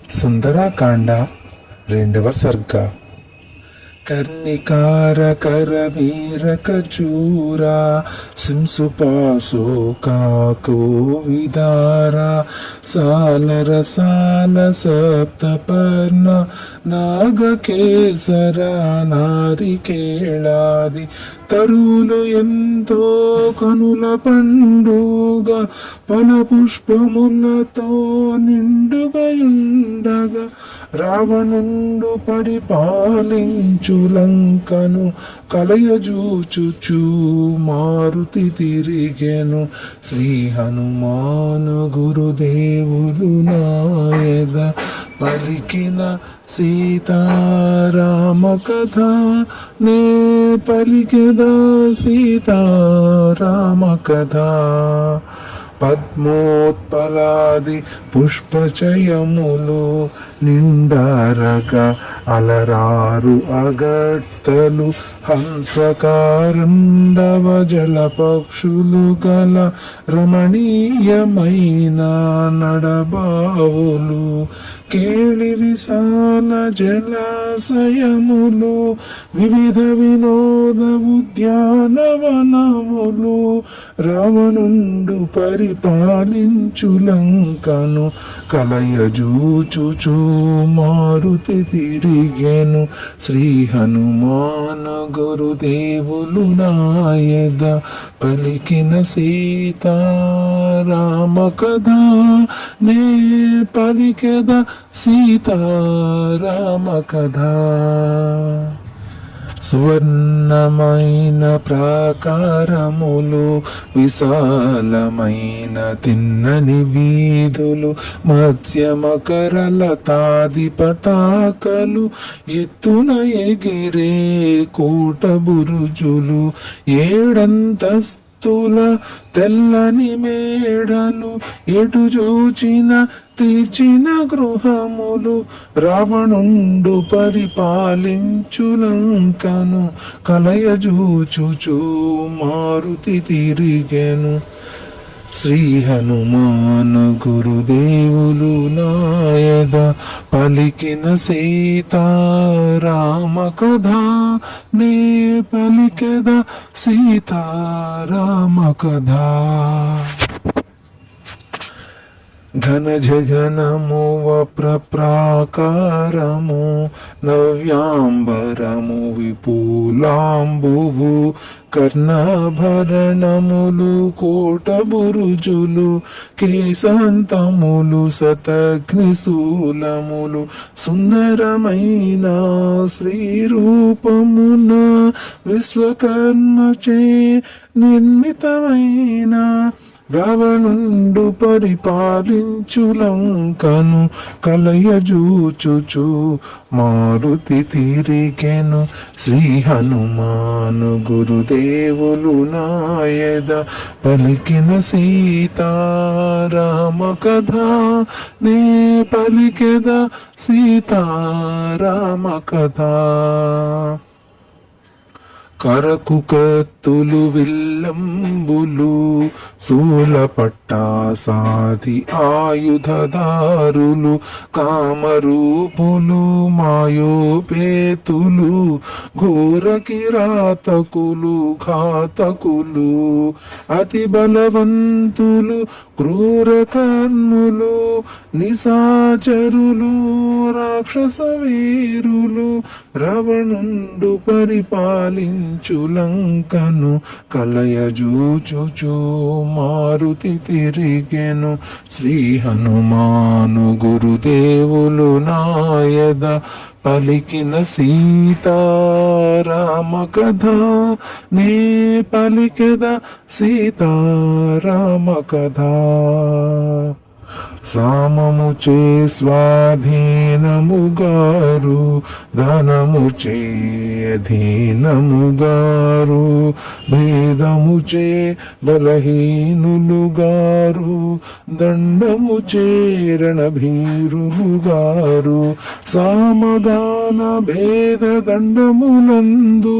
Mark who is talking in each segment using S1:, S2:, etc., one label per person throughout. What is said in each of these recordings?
S1: సుందరకాండ 2వ సర్గ. కర్ణికార కరవీర కచూరా సింసుపాశోకాకో విదారా సాలర సాల సప్తపర్ణ నాగకేసర నారికేళాది తరువులు ఎంతో కనుల పండుగ పల పుష్పములతో నిండుగయుండగా రావణుండు పరిపాలించు లంకను కలయజూచుచు మారుతి తిరిగెను. శ్రీ హనుమాను గురుదేవులు నాయద పలికిన సీతారామ కథ నే పలికెదా సీతారామ కథ. పద్మోత్పలాది పుష్పచయములు నిండారక అలరారు అగట్టలు హంసకారండవ జల పక్షులు గల రమణీయమైన నడబావులు కేళి విశాల జలాశయములు వివిధ వినోద ఉద్యానవనములు రావణుండు పరిపాలించు లంకను కలయజూచుచు మారుతి తిరిగెను. శ్రీ హనుమాను గురుదేవులు నాయద పలికిన సీతారామ కథ నే పలికెద సీతారామ కథ. సువర్ణమైన ప్రాకారములు విశాలమైన తిన్నని వీధులు మత్స్యమకరలతాది పతాకలు ఎత్తున ఎగిరే కోట బురుజులు ఏడంతస్తు తెల్లని మేడలు ఎటు చూచిన తీర్చిన గృహములు రావణుండు పరిపాలించు లంకను కలయజూచుచు మారుతి తిరిగెను. శ్రీ హనుమాను గురుదేవులు నాయద పలికిన సీతారామ కథ నే పలికెద సీతారామ కథ. ఘన జగనము వప్రప్రాకారము నవ్యాంబరము విపులాంబువు కర్ణాభరణములు కోట బురుజులు కేశాంతములు శతఘ్నిశూలములు సుందరమైన శ్రీరూపమున విశ్వకర్మచే నిర్మితమైన రావణుండు పరిపాలించు లంకను కలయజూచుచు మారుతి తిరిగెను. శ్రీ హనుమాను గురుదేవులు నాయద పలికిన సీతారామ కథ నే పలికెద సీతారామ కథ. కరకు కత్తులు విల్లంబులు శూలపట్టాసాది ఆయుధదారులు కామరూపులు మాయోపేతులు ఘోర కిరాతకులు ఘాతకులు అతి బలవంతులు క్రూర కర్ములు నిశాచరులు రాక్షస వీరులు రావణుండు పరిపాలించు లంకను కలయజూచుచు మారుతి తిరిగెను. శ్రీ హనుమాను గురుదేవులు నాయద పలికిన సీతారామ కథ నే పలికెద సీతారామ కథ. సామము చే స్వాధీనముగారు ధనము చే అధీనముగారు భేదము చే బలహీనులుగారు దండము చేరణ భీరులుగారు సామదాన భేద దండములందు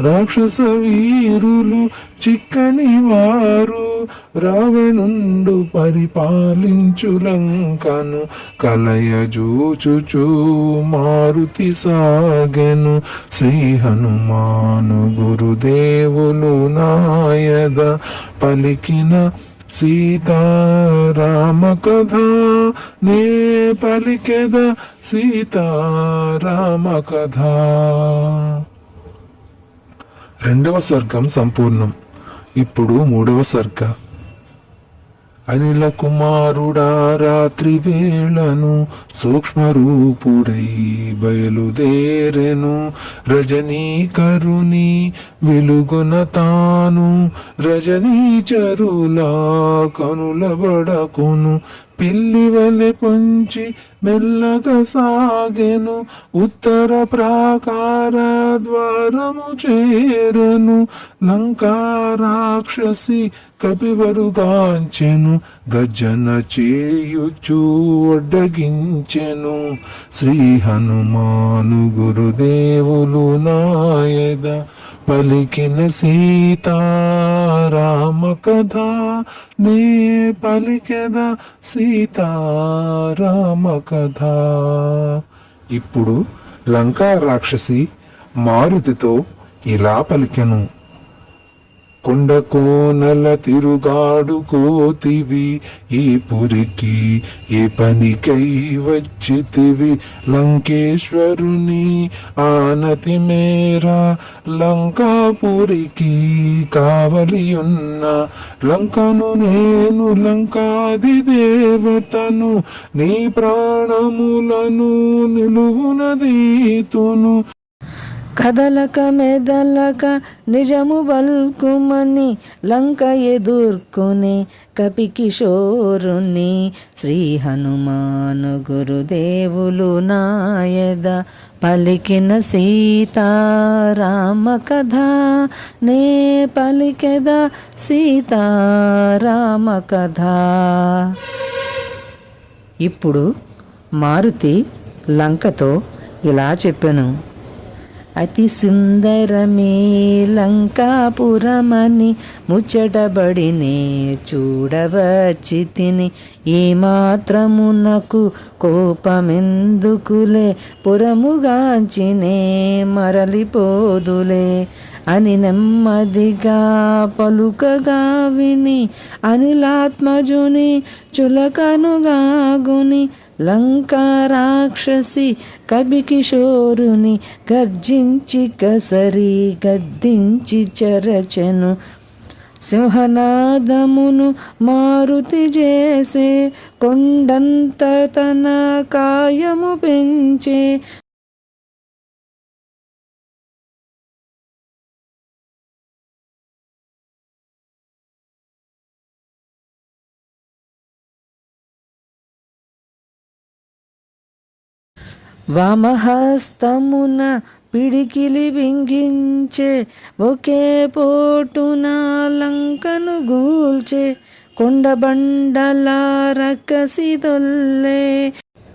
S1: రాక్షస వీరులు చిక్కని వారు రావణుండు పరిపాలించు కల్పించు లంకను కలయజూచుచు మారుతి సాగెను. శ్రీ హనుమాను గురుదేవులు నాయద పలికిన సీతారామ కథ నే పలికెద సీతారామ కథ. రెండవ సర్గం సంపూర్ణం. ఇప్పుడు మూడవ సర్గ. అనిల కుమారుడా రాత్రి వేళను సూక్ష్మరూపుడై బయలుదేరెను. రజనీకరుని వెలుగున తాను రజనీచరులా కనులబడకును. పిల్లివలె పొంచి మెల్లగా సాగెను. ఉత్తర ప్రాకార ద్వారము చేరెను. లంకా రాక్షసి కపివరుగాంచెను. గర్జన చేయుచు ఒడ్డగించెను. శ్రీ హనుమాను గురుదేవులు నాయద పలికిన సీతారామ కథ నే పలికెద సీతారామ కథ. ఇప్పుడు లంకా రాక్షసి మారుతితో ఇలా పలికెను. కొండ కోనల తిరుగాడు కోతివి ఈ పురికి ఏ పనికై వచ్చితివి. లంకేశ్వరుని ఆనతి మేరా లంకాపురికి కావలియున్న లంకను నేను లంకాది దేవతను నీ ప్రాణములను నిలువునదీతును.
S2: కదలక మెదలక నిజము బల్కుమని లంక ఎదుర్కొనే కపికిషోరుని. శ్రీ హనుమాను గురుదేవులు నాయద పలికిన సీతారామ కథ నే పలికెద సీతారామ కథ. ఇప్పుడు మారుతి లంకతో ఇలా చెప్పెను. అతి సుందరమే లంకాపురమని ముచ్చటబడినే చూడవచ్చి తిని. ఏ మాత్రమునకు కోపమెందుకులే పురముగాంచినే మరలిపోదులే అని నెమ్మదిగా పలుకగా విని అనిలాత్మజుని చులకనుగాగుని. లంకా రాక్షసి కపికిషోరుని గర్జించి కసరి గద్దించి చరచెను. సింహనాదమును మారుతి చేసే కొండంత తన కాయము పెంచే. వామహస్తమున పిడికిలి బింగించే ఒకే పోటున లంకను గూల్చే. కొండబండల రక్కసి దొల్లే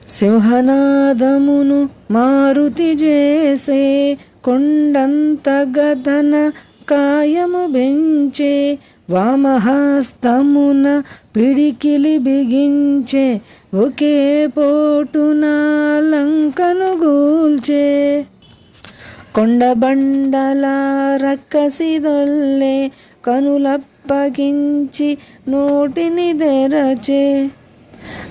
S2: సింహనాదమును మారుతి చేసే కొండంత గదన కాయము బెంచే. వామహస్తమున పిడికిలి బిగించే ఒకే పోటున లంకను గూల్చే. కొండబండల రక్కసి దొల్లే కనులప్పగించి నోటిని తెరచే.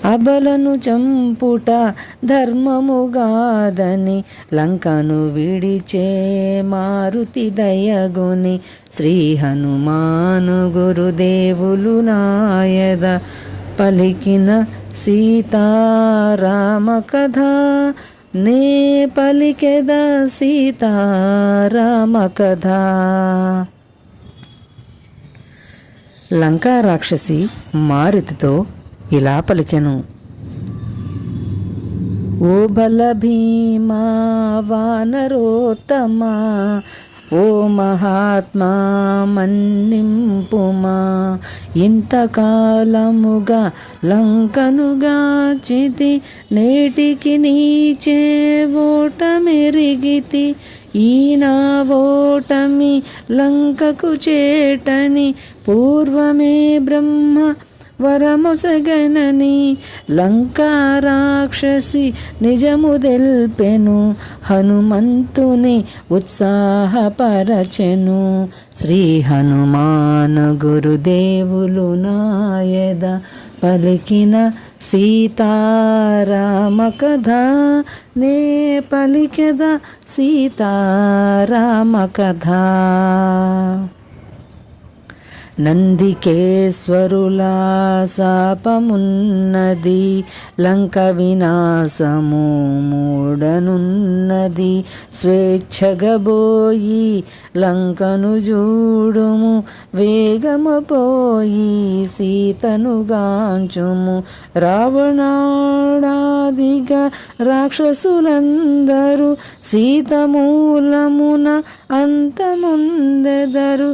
S2: అబలను చంపుట ధర్మముగాదని లంకను విడిచే మారుతి దయగుని. శ్రీ హనుమాను గురుదేవులు నాయద పలికిన సీతారామ కథ నే పలికెద సీతారామ కథ. లంకా రాక్షసి మారుతితో ఇలా పలికెను. ఓ బల భీమా వానరోత్తమా ఓ మహాత్మా మన్నింపుమా. ఇంతకాలముగా లంకనుగాచితి నేటికి నీచే ఓటమెరిగితి. ఈ నా ఓటమి లంకకు చేటని పూర్వమే బ్రహ్మ వరమొసగనని లంకా రాక్షసి నిజము దెల్పెను హనుమంతుని ఉత్సాహపరచెను. శ్రీ హనుమాన గురుదేవులు నాయద పలికిన సీతారామ కథ నే పలికెద సీతారామ కథ. నందికేశ్వరుల శాపమున్నది లంక వినాశము మూడనున్నది. స్వేచ్ఛగబోయి లంకను జూడుము వేగము పోయి సీతను గాంచుము. రావణాడాదిగా రాక్షసులందరూ సీత మూలమున అంతముందెదరు.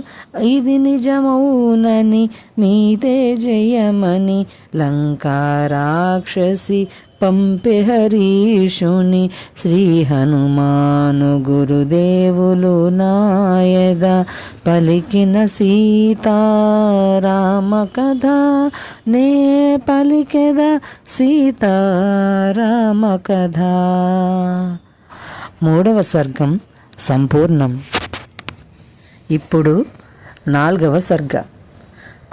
S2: ఇది నిజమౌనని మీదే జయమని లంకా రాక్షసి పంపె హరీషుని. శ్రీ హనుమాను గురుదేవులు నాయద పలికిన సీతారామ కథ నే పలికెద సీతారామ కథ. 3వ సర్గం సంపూర్ణం. ఇప్పుడు 4వ సర్గ.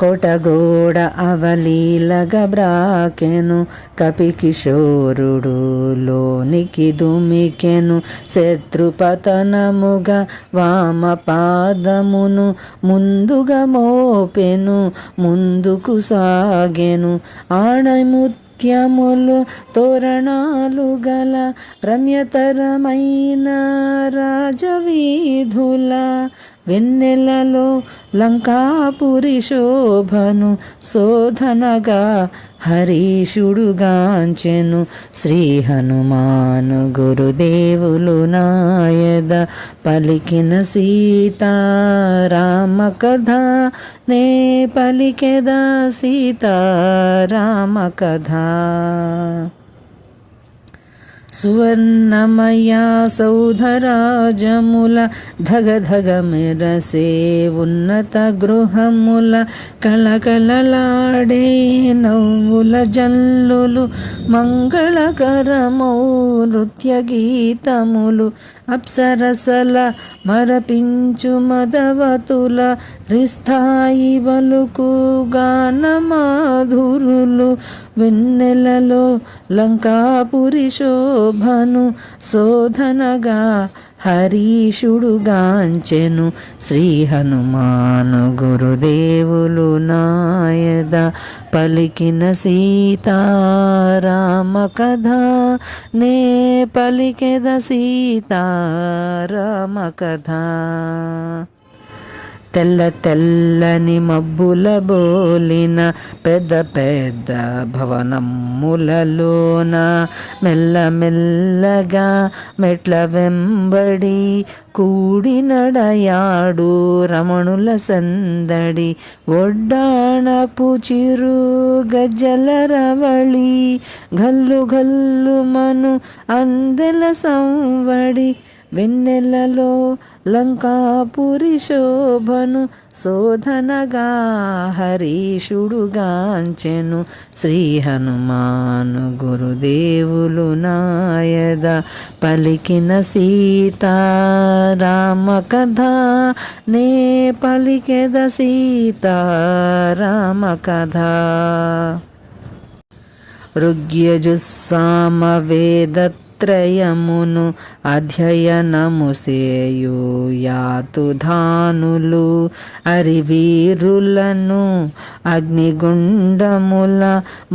S2: కోటగోడ అవలీలగ బ్రాకెను కపికిశోరుడు లోనికి దుమికెను. శత్రుపతనముగా వామ పాదమును ముందుగా మోపెను ముందుకు సాగెను. ఆణముత్యములు తోరణాలు గల రమ్యతరమైన రాజవీధుల వెన్నెలలో లంకాపురి శోభను శోధనగా హరీషుడు గాంచెను. శ్రీ హనుమాను గురుదేవులు నాయద పలికిన సీతారామ కథ నే పలికెద సీతారామ కథ. సువర్ణమయ సౌధరాజముల ధగధగ మెరసే ఉన్నత గృహముల కళకళలాడే నవ్వుల జల్లులు మంగళకరమౌ నృత్య గీతములు అప్సరసల మరపించు మదవతుల రిస్థాయి వలుకు గానమాధురులు. వెన్నెలలో లంకాపురి శోభను శోధనగా హరీషుడు గాంచెను. శ్రీ హనుమాను గురుదేవులు నాయద పలికిన సీతారామ కథ నే పలికెద సీతారామ కథ. తెల్ల తెల్లని మబ్బుల బోలిన పెద్ద పెద్ద భవనములలోన మెల్లమెల్లగా మెట్ల వెంబడి కూడి నడయాడు రమణుల సందడి. ఒడ్డాణపు చిరు గజ్జల రవళి గల్లు గల్లు మను అందెల సంవడి. వెన్నెలలో లంకాపురి శోభను శోధనగా హరీషుడు గాంచెను. శ్రీ హనుమాను గురుదేవులు నాయద పలికిన సీతారామ కథ నే పలికెద సీతారామ కథ. ఋగ్యజుస్సామ వేద త్రయమును అధ్యయనము సేయు యాతుధానులు అరివీరులను అగ్నిగుండముల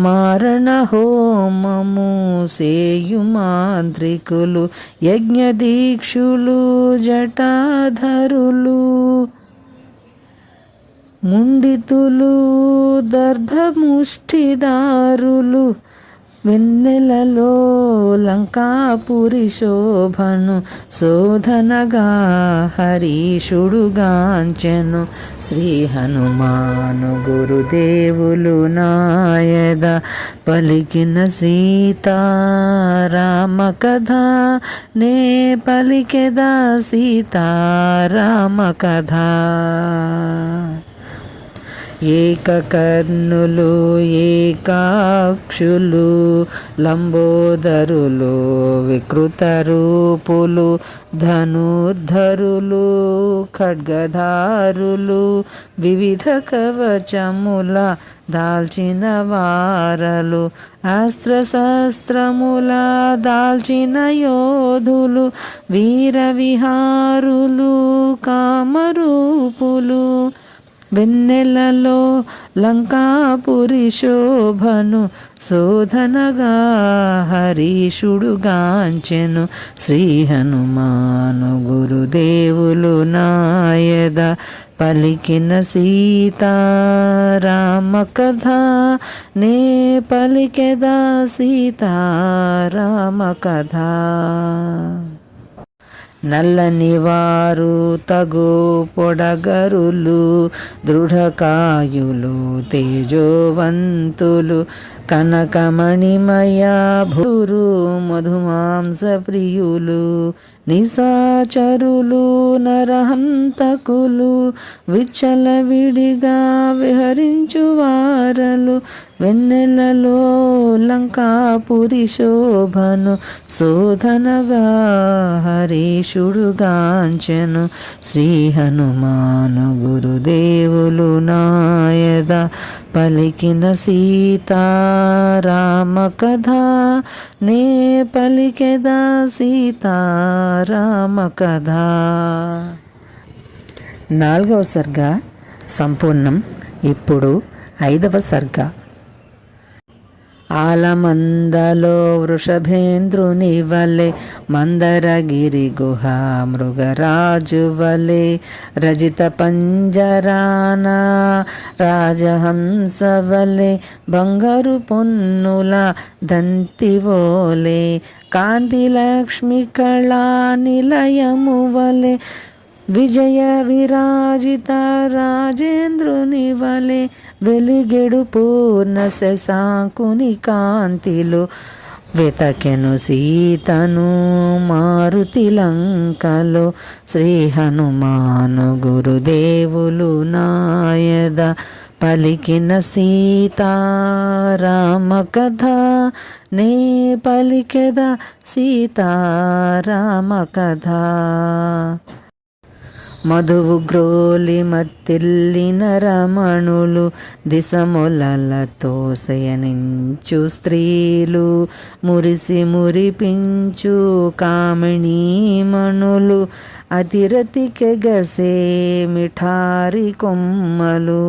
S2: మారణ హోమము సేయు మాంత్రికులు యజ్ఞదీక్షులు జటాధరులు ముండితులు దర్భముష్టిదారులు. వెన్నెలలో లంకాపురి శోభను శోధనగా హరీషుడు గాంచెను. శ్రీ హనుమాను గురుదేవులు నాయద పలికిన సీతారామ కథ నే పలికెద సీతారామ కథ. ఏకకర్ణులు ఏకాక్షులు లంబోదరులు వికృత రూపులు ధనుర్ధరులు ఖడ్గధారులు వివిధ కవచముల దాల్చిన వారలు అస్త్రశస్త్రముల దాల్చిన యోధులు వీర విహారులు కామరూపులు వెన్నెలలో లంకాపురి శోభను శోధనగా హరీషుడుగాంచెను శ్రీ హనుమాను గురుదేవులు నాయద పలికిన సీతారామ కథ నే పలికెదా సీతారామ కథ. నల్లని వారు తగు పొడగరులు దృఢకాయులు తేజోవంతులు కనకమణిమయ భూరు మధుమాంస ప్రియులు నిశాచరులు నరహంతకులు విచ్చలవిడిగా విహరించువారలు వెన్నెలలో లంకాపురి శోభను శోధనగా హరీషుడుగాంచెను శ్రీ హనుమాను గురుదేవులు నాయద పలికిన సీతారామ కథ నే పలికెదా సీతారామ కథ. 4వ సర్గ సంపూర్ణం. ఇప్పుడు 5వ సర్గ. ఆలమందలో వృషభేంద్రుని వలె మందరగిరి గుహ మృగరాజు వలె రజిత పంజరాన రాజహంస వలె బంగారు పొన్నుల దంతివోలే కాంతి లక్ష్మి కళా నిలయము వలె విజయ విరాజిత రాజేంద్రుని వలె వెలిగెడు పూర్ణ శశాంకుని కాంతిలో వెతకెను సీతను మారుతి లంకలో శ్రీ హనుమాను గురుదేవులు నాయద పలికిన సీతారామ కథ నే పలికెద సీతారామ కథ. మధువు గ్రోలి మత్తిల్లిన రమణులు దిశములతో శయనించు స్త్రీలు మురిసి మురిపించు కామిణీమణులు అతిరతికెగసే మిఠారి కొమ్మలు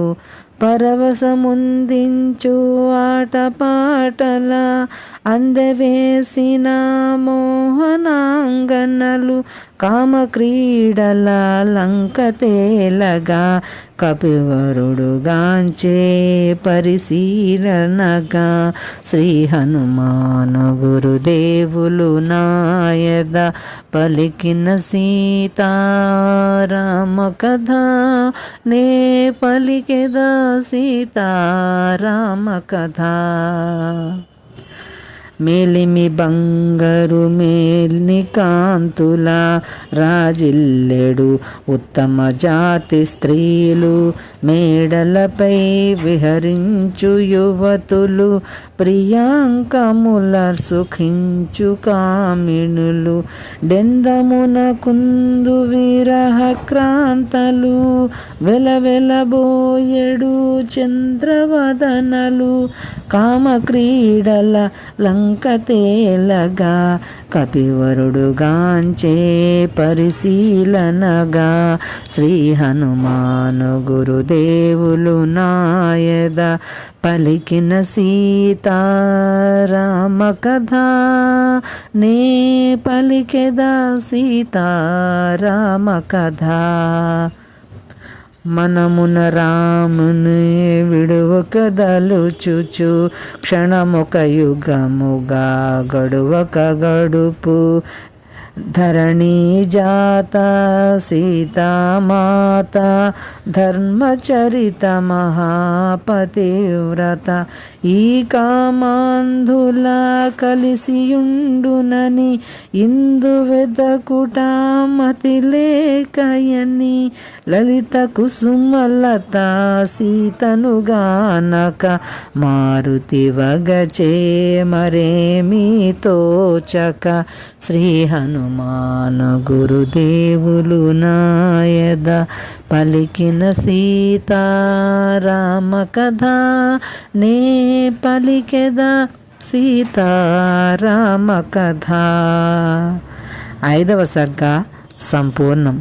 S2: పరవశముందించు ఆటపాటల అందవేసిన మోహనాంగనలు కామక్రీడల లంకతేలగా కపివరుడుగాంచే పరిశీలనగా శ్రీ హనుమాను గురుదేవులు నాయద పలికిన సీతారామ కథ నే పలికెదా సీతారామ కథ. మేలిమి బంగారు మేల్ని కాంతుల రాజిల్లెడు ఉత్తమ జాతి స్త్రీలు మేడలపై విహరించు యువతులు ప్రియాంకముల సుఖించు కామిణులు డెందమున కుందు విరహ క్రాంతలు వెలవెలబోయెడు చంద్రవదనలు కామక్రీడల లంకతేలగా కపివరుడుగాంచే పరిశీలనగా శ్రీ హనుమాను గురుదేవులు నాయద పలికిన సీతారామ కథ నే పలికెదా సీతారామ కథ. మనమున రాముని విడువక దలుచుచు క్షణముక యుగముగా గడువక గడుపు ధరణీ జాత సీతామాత ధర్మచరిత మహాపతివ్రత ఈ కామాంధుల కలిసియుండునని ఇందు వెదకుటామతి లేకయని లలిత కుసుమలత సీతను గానక మారుతి వగచే మరేమీ తోచక శ్రీ హనుమాన గురుదేవులు నాయద పలికిన సీతారామ కథ నే పలికెద సీతారామ కథ. 5వ సర్గ సంపూర్ణం.